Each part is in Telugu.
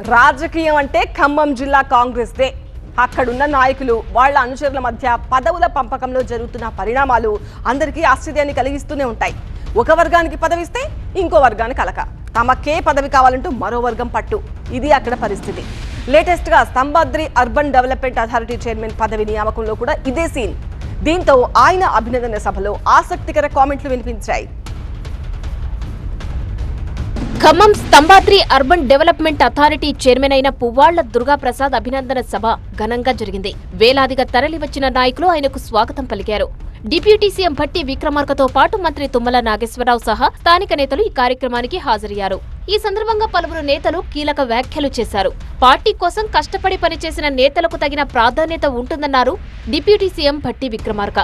రాజకీయం అంటే ఖమ్మం జిల్లా కాంగ్రెస్ దే. అక్కడున్న నాయకులు వాళ్ళ అనుచరుల మధ్య పదవుల పంపకంలో జరుగుతున్న పరిణామాలు అందరికీ ఆశ్చర్యాన్ని కలిగిస్తూనే ఉంటాయి. ఒక వర్గానికి పదవిస్తే ఇంకో వర్గానికి అలక, తమకే పదవి కావాలంటూ మరో వర్గం పట్టు. ఇది అక్కడ పరిస్థితి. లేటెస్ట్ గా Stambhadri urban development authority chairman పదవి నియామకంలో కూడా ఇదే సీన్. దీంతో ఆయన అభినందన సభలో ఆసక్తికర కామెంట్లు వినిపించాయి. Khammam Stambhadri urban development authority chairman అయిన పువ్వాళ్ల దుర్గాప్రసాద్ అభినందన సభ ఘనంగా జరిగింది. వేలాదిగా తరలివచ్చిన నాయకులు ఆయనకు స్వాగతం పలికారు. డిప్యూటీ సీఎం భట్టి విక్రమార్కతో పాటు మంత్రి తుమ్మల నాగేశ్వరరావు సహా స్థానిక నేతలు ఈ కార్యక్రమానికి హాజరయ్యారు. ఈ సందర్భంగా పలువురు నేతలు కీలక వ్యాఖ్యలు చేశారు. పార్టీ కోసం కష్టపడి పనిచేసిన నేతలకు తగిన ప్రాధాన్యత ఉంటుందన్నారు డిప్యూటీ సీఎం భట్టి విక్రమార్క.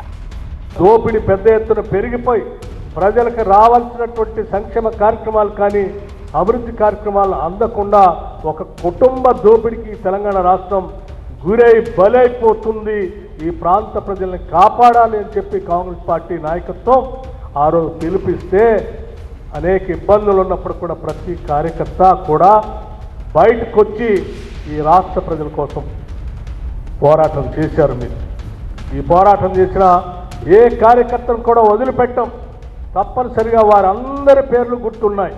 దోపిడీ పెద్ద ఎత్తున పెరిగిపోయి ప్రజలకు రావాల్సినటువంటి సంక్షేమ కార్యక్రమాలు కానీ అభివృద్ధి కార్యక్రమాలు అందకుండా ఒక కుటుంబ దోపిడీకి తెలంగాణ రాష్ట్రం గురై బలైపోతుంది. ఈ ప్రాంత ప్రజల్ని కాపాడాలి అని చెప్పి కాంగ్రెస్ పార్టీ నాయకత్వం ఆ రోజు పిలిపిస్తే అనేక ఇబ్బందులు ఉన్నప్పుడు కూడా ప్రతి కార్యకర్త కూడా బయటకు వచ్చి ఈ రాష్ట్ర ప్రజల కోసం పోరాటం చేశారు. మీరు ఈ పోరాటం చేసిన ఏ కార్యకర్తను కూడా వదిలిపెట్టం. తప్పనిసరిగా వారందరి పేర్లు గుర్తున్నాయి.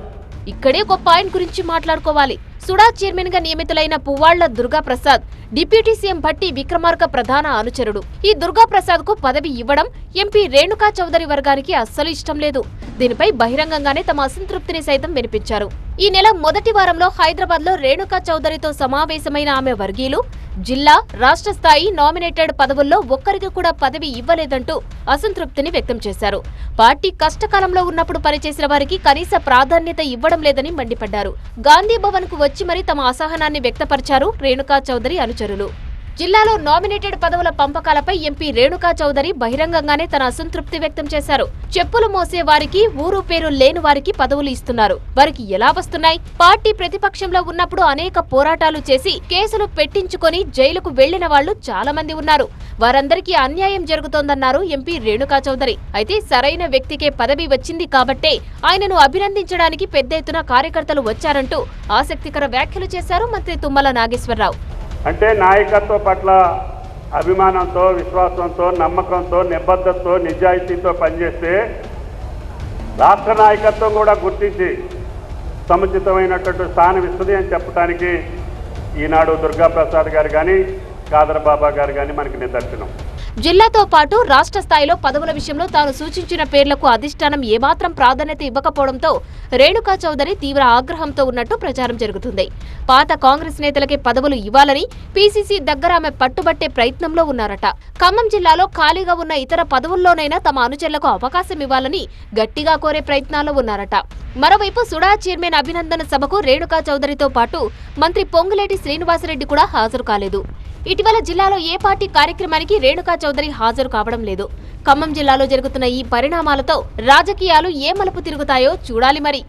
ఇక్కడే ఒక పాయింట్ గురించి మాట్లాడుకోవాలి. సుడా చైర్మన్ గా నియమితులైన పువ్వాళ్ల దుర్గాప్రసాద్ డిప్యూటీ సీఎం భట్టి విక్రమార్క ప్రధాన అనుచరుడు. ఈ దుర్గాప్రసాద్ కు పదవి ఇవ్వడం ఎంపీ రేణుకా చౌదరి వర్గానికి అస్సలు ఇష్టం లేదు. దీనిపై బహిరంగంగానే తమ అసంతృప్తిని సైతం వినిపించారు. ఈ నెల మొదటి వారంలో హైదరాబాద్ లో రేణుకా చౌదరితో సమావేశమైన ఆమె వర్గీయులు జిల్లా, రాష్ట్ర స్థాయి నామినేటెడ్ పదవుల్లో ఒక్కరికి కూడా పదవి ఇవ్వలేదంటూ అసంతృప్తిని వ్యక్తం చేశారు. పార్టీ కష్టకాలంలో ఉన్నప్పుడు పనిచేసిన వారికి కనీస ప్రాధాన్యత ఇవ్వడం లేదని మండిపడ్డారు. గాంధీ భవన్ కు వచ్చి మరీ తమ అసహనాన్ని వ్యక్తపరిచారు రేణుకా చౌదరి అనుచరులు. జిల్లాలో నామినేటెడ్ పదవుల పంపకాలపై ఎంపీ రేణుకా చౌదరి బహిరంగంగానే తన అసంతృప్తి వ్యక్తం చేశారు. చెప్పులు మోసే వారికి, ఊరు పేరు లేని వారికి పదవులు ఇస్తున్నారు. వారికి ఎలా వస్తున్నాయి? పార్టీ ప్రతిపక్షంలో ఉన్నప్పుడు అనేక పోరాటాలు చేసి కేసులు పెట్టించుకొని జైలుకు వెళ్లిన వాళ్లు చాలా మంది ఉన్నారు. వారందరికీ అన్యాయం జరుగుతోందన్నారు ఎంపీ రేణుకా చౌదరి. అయితే సరైన వ్యక్తికే పదవి వచ్చింది కాబట్టే ఆయనను అభినందించడానికి పెద్ద ఎత్తున కార్యకర్తలు వచ్చారంటూ ఆసక్తికర వ్యాఖ్యలు చేశారు మంత్రి తుమ్మల నాగేశ్వరరావు. అంటే నాయకత్వం పట్ల అభిమానంతో, విశ్వాసంతో, నమ్మకంతో, నిబద్ధతతో, నిజాయితీతో పనిచేస్తే రాష్ట్ర నాయకత్వం కూడా గుర్తించి సముచితమైనటువంటి స్థానం ఇస్తుంది అని చెప్పడానికి ఈనాడు దుర్గాప్రసాద్ గారు కానీ, కాదర్ బాబా గారు కానీ మనకి నిదర్శనం. జిల్లాతో పాటు రాష్ట్ర స్థాయిలో పదవుల విషయంలో తాను సూచించిన పేర్లకు అధిష్టానం ఏమాత్రం ప్రాధాన్యత ఇవ్వకపోవడంతో రేణుకా చౌదరి తీవ్ర ఆగ్రహంతో ఉన్నట్టు ప్రచారం జరుగుతుంది. పాత కాంగ్రెస్ నేతలకే పదవులు ఇవ్వాలని పీసీసీ దగ్గర ఆమె పట్టుబట్టే ప్రయత్నంలో ఉన్నారట. ఖమ్మం జిల్లాలో ఖాళీగా ఉన్న ఇతర పదవుల్లోనైనా తమ అనుచరులకు అవకాశం ఇవ్వాలని గట్టిగా కోరే ప్రయత్నాల్లో ఉన్నారట. మరోవైపు సుడా చైర్మన్ అభినందన సభకు రేణుకా చౌదరితో పాటు మంత్రి పొంగులేటి శ్రీనివాసరెడ్డి కూడా హాజరు కాలేదు. ఇటీవల జిల్లాలో ఏ పార్టీ కార్యక్రమానికి రేణుకా చౌదరి హాజరు కావడం లేదు. ఖమ్మం జిల్లాలో జరుగుతున్న ఈ పరిణామాలతో రాజకీయాలు ఏ మలుపు తిరుగుతాయో చూడాలి మరి.